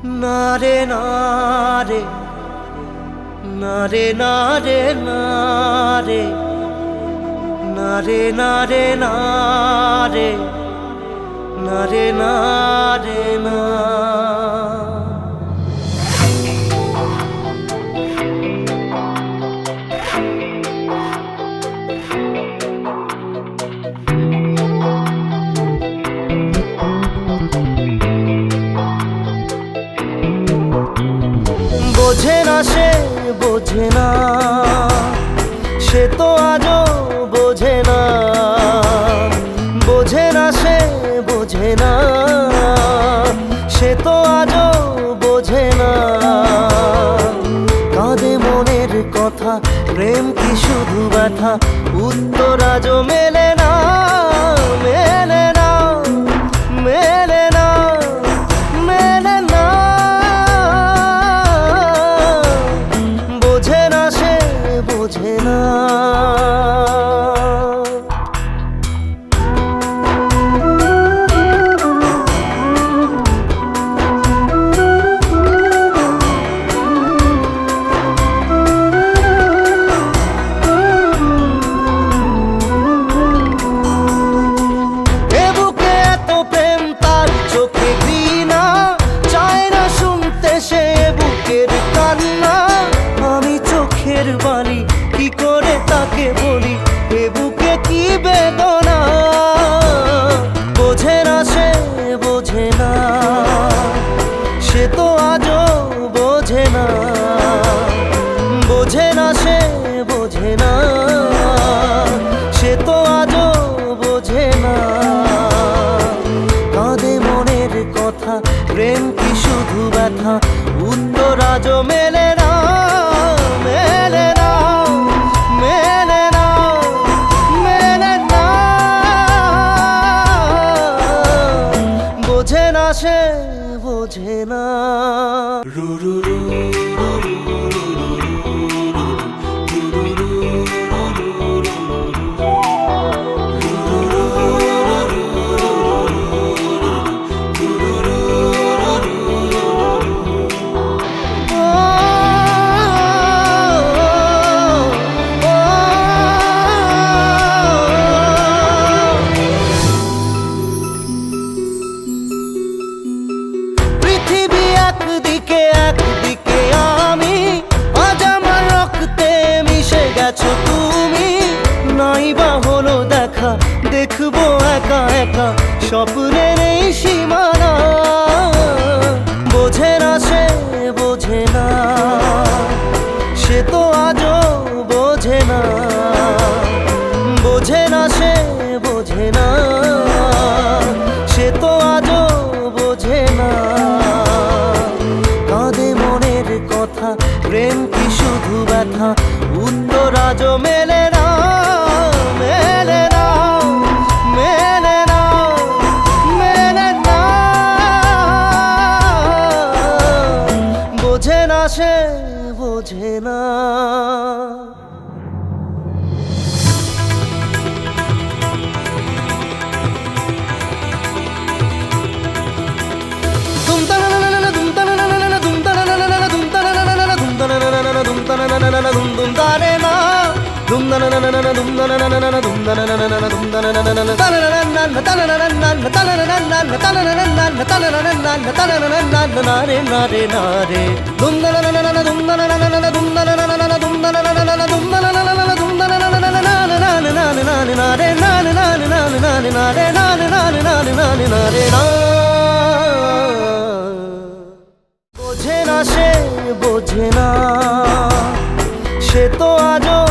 নারে নারে নারে নারে নারে নারে নারে নারে নারে নারে না বোঝে না সে বোঝে না, সে তো আজও বোঝে না। বোঝে না সে বোঝে না, সে তো আজও বোঝে না। কাঁদে মনের কথা, প্রেম কি শুধু ব্যথা, উত্তর আজও মেলে না, মেলে না, মেলে না, মেলে না। বোঝে না সে বোঝে না। বাণী কি করে তাকে বলি, এ বুকে কি বেদনা। বোঝে না সে বোঝে না, সে তো আজও বোঝে না। বোঝে না সে বোঝে না, সে তো আজও বোঝে না। কাঁদে মনের কথা, প্রেম কি শুধু ব্যথা, উত্তর আজও মেলে না, মেলে না, মেলে না, মেলে না। বোঝে না সে বোঝে না। তুমি নাই বা হলো দেখা, দেখবো একা একা স্বপ্নের এই সীমানা। বোঝে না সে বোঝে না, সে তো আজও বোঝে না। বোঝে না সে বোঝে না, সে তো আজও বোঝে না। কাঁদে মনের কথা, প্রেম কি শুধু ব্যথা, উত্তর আজও মেলে না, মেলে না, মেলে না, মেলে না। বোঝে না সে বোঝে না। বোঝে না সে বোঝে না, সে তো আজও